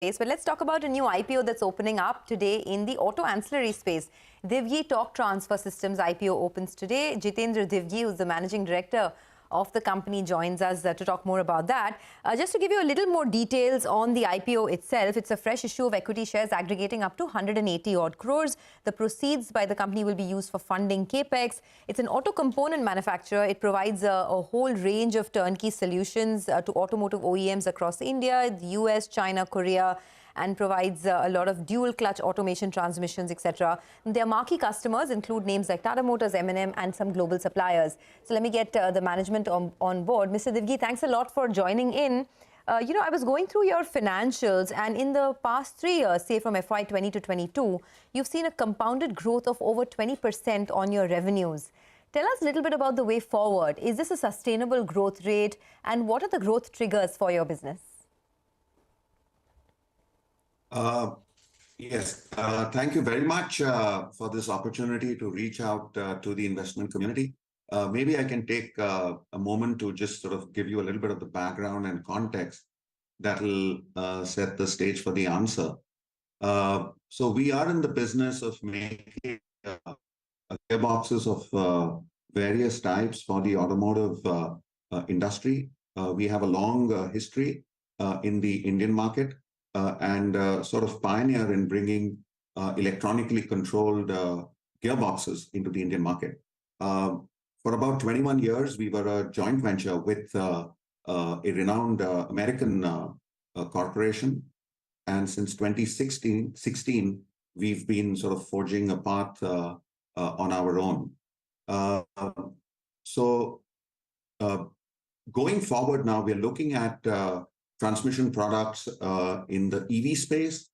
But let's talk about a new IPO that's opening up today in the auto ancillary space. Divgi TorqTransfer Systems IPO opens today. Jitendra Divgi, who's the managing director of the company, joins us to talk more about that. Just to give you a little more details on the IPO itself, it's a fresh issue of equity shares aggregating up to 180 odd crores. The proceeds by the company will be used for funding capex. It's an auto component manufacturer. It provides a whole range of turnkey solutions to automotive OEMs across India, the US, China, Korea, and provides a lot of dual clutch automation transmissions, etc. Their marquee customers include names like Tata Motors, M&M, and some global suppliers. So let me get the management on board. Mr. Divgi, thanks a lot for joining in. I was going through your financials, and in the past 3 years, say from FY20 to 22, you've seen a compounded growth of over 20% on your revenues. Tell us a little bit about the way forward. Is this a sustainable growth rate, and what are the growth triggers for your business? Yes, thank you very much for this opportunity to reach out to the investment community. Maybe I can take a moment to just sort of give you a little bit of the background and context that will set the stage for the answer. So we are in the business of making gearboxes of various types for the automotive industry. We have a long history in the Indian market. And sort of pioneer in bringing electronically controlled gearboxes into the Indian market. For about 21 years, we were a joint venture with a renowned American corporation. And since 2016, we've been sort of forging a path on our own. Going forward now, we're looking at transmission products in the EV space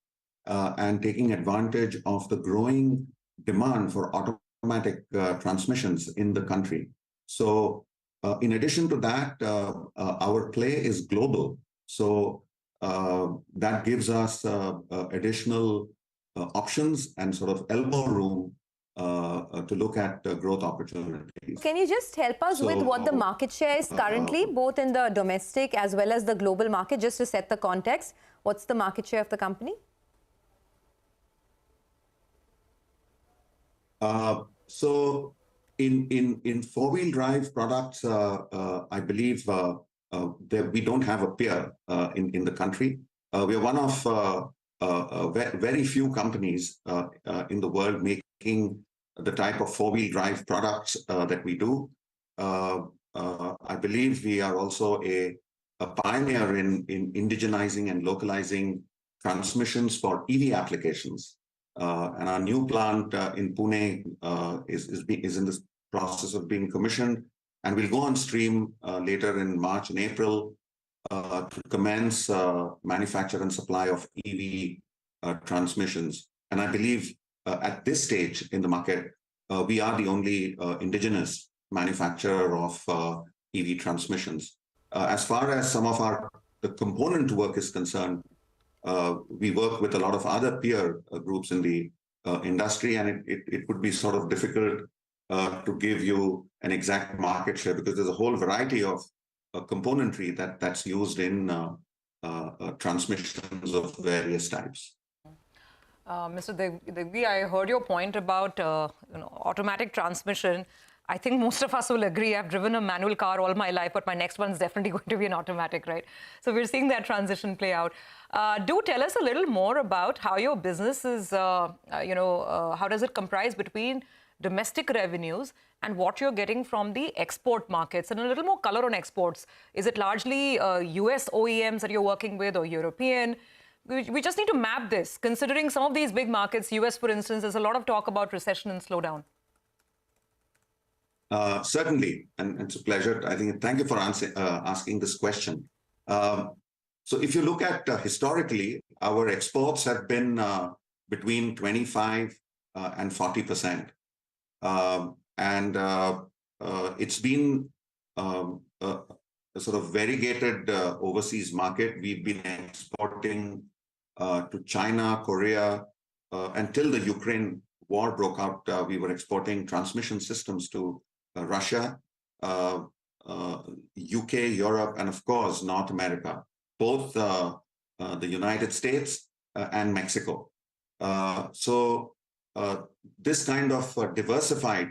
and taking advantage of the growing demand for automatic transmissions in the country. So in addition to that, our play is global. So that gives us additional options and sort of elbow room to look at growth opportunities. Can you just help us with what the market share is currently, both in the domestic as well as the global market, just to set the context? What's the market share of the company? So in four-wheel drive products, I believe we don't have a peer in the country. We are one of very few companies in the world making the type of four-wheel drive products that we do. I believe we are also a pioneer in indigenizing and localizing transmissions for EV applications. And our new plant in Pune is in the process of being commissioned, and will go on stream later in March and April to commence manufacture and supply of EV transmissions. And I believe at this stage in the market, we are the only indigenous manufacturer of EV transmissions. As far as some of the component work is concerned, we work with a lot of other peer groups in the industry, and it would be sort of difficult to give you an exact market share, because there's a whole variety of componentry that's used in transmissions of various types. Mr. Divgi, I heard your point about automatic transmission. I think most of us will agree. I've driven a manual car all my life, but my next one's definitely going to be an automatic, right? So we're seeing that transition play out. Do tell us a little more about how your business is, how does it comprise between domestic revenues and what you're getting from the export markets, and a little more color on exports. Is it largely US OEMs that you're working with, or European? We just need to map this, considering some of these big markets, US, for instance, there's a lot of talk about recession and slowdown. Certainly, and it's a pleasure. I think, thank you for asking this question. So if you look at historically, our exports have been between 25 and 40%. And it's been a sort of variegated overseas market. We've been exporting to China, Korea, until the Ukraine war broke out. We were exporting transmission systems to Russia, UK, Europe, and of course, North America. Both the United States, and Mexico. This kind of diversified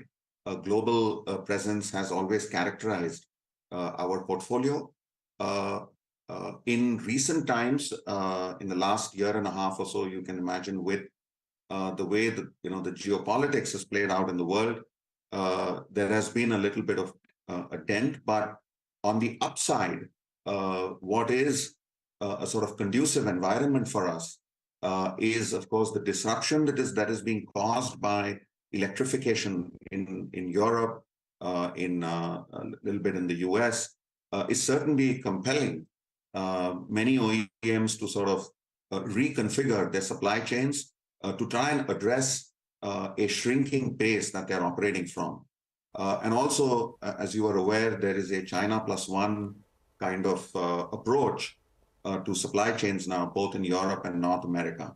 global presence has always characterized our portfolio. In recent times, in the last year and a half or so, you can imagine with the way that the geopolitics has played out in the world, there has been a little bit of a dent. But on the upside, what is a sort of conducive environment for us is, of course, the disruption that is being caused by electrification in Europe, in a little bit in the US, is certainly compelling many OEMs to sort of reconfigure their supply chains to try and address a shrinking base that they're operating from. And also, as you are aware, there is a China plus one kind of approach to supply chains now, both in Europe and North America.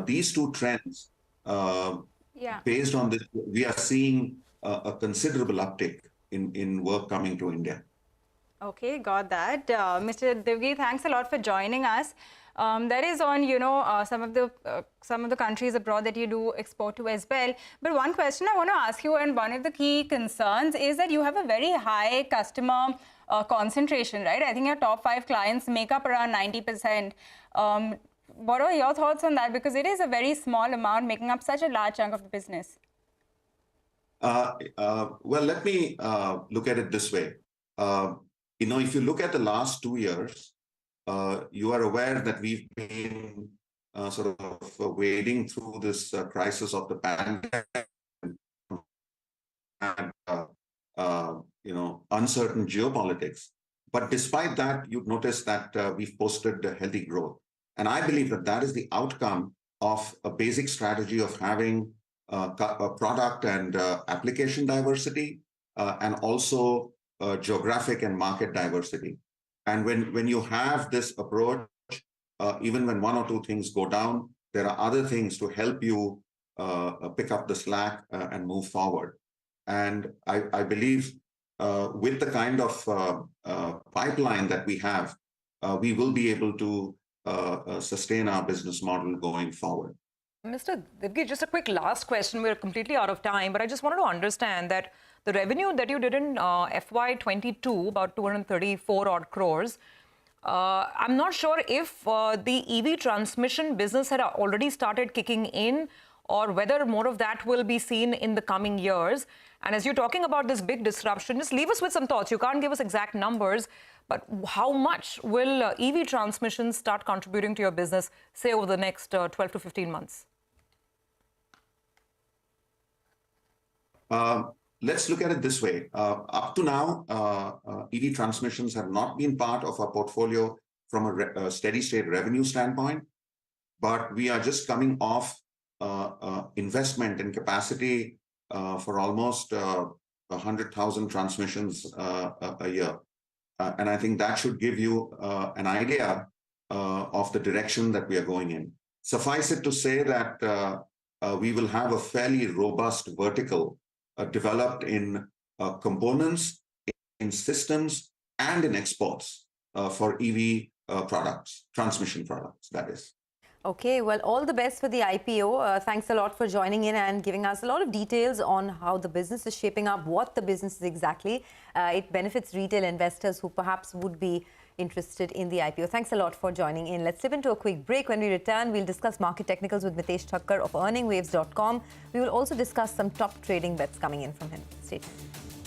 These two trends, based on this, we are seeing a considerable uptick in work coming to India. Okay, got that. Mr. Divgi, thanks a lot for joining us. That is on, some of the countries abroad that you do export to as well. But one question I want to ask you, and one of the key concerns is that you have a very high customer concentration, right? I think your top 5 clients make up around 90%. What are your thoughts on that? Because it is a very small amount making up such a large chunk of the business. Well, let me look at it this way. If you look at the last 2 years, you are aware that we've been sort of wading through this crisis of the pandemic and uncertain geopolitics. But despite that, you've noticed that we've posted a healthy growth. And I believe that that is the outcome of a basic strategy of having a product and application diversity and also geographic and market diversity. And when you have this approach, even when one or two things go down, there are other things to help you pick up the slack and move forward. And I believe with the kind of pipeline that we have, we will be able to sustain our business model going forward. Mr. Divgi, just a quick last question. We're completely out of time, but I just wanted to understand that the revenue that you did in FY22, about 234 odd crores, I'm not sure if the EV transmission business had already started kicking in or whether more of that will be seen in the coming years. And as you're talking about this big disruption, just leave us with some thoughts. You can't give us exact numbers, but how much will EV transmissions start contributing to your business, say, over the next 12 to 15 months? Let's look at it this way. Up to now, EV transmissions have not been part of our portfolio from a steady state revenue standpoint, but we are just coming off investment in capacity for almost 100,000 transmissions a year. And I think that should give you an idea of the direction that we are going in. Suffice it to say that we will have a fairly robust vertical developed in components, in systems, and in exports for EV products, transmission products, that is. Okay, well, all the best for the IPO. Thanks a lot for joining in and giving us a lot of details on how the business is shaping up, what the business is exactly. It benefits retail investors who perhaps would be interested in the IPO. Thanks a lot for joining in. Let's slip into a quick break. When we return, we'll discuss market technicals with Mitesh Thakkar of earningwaves.com. We will also discuss some top trading bets coming in from him. Stay tuned.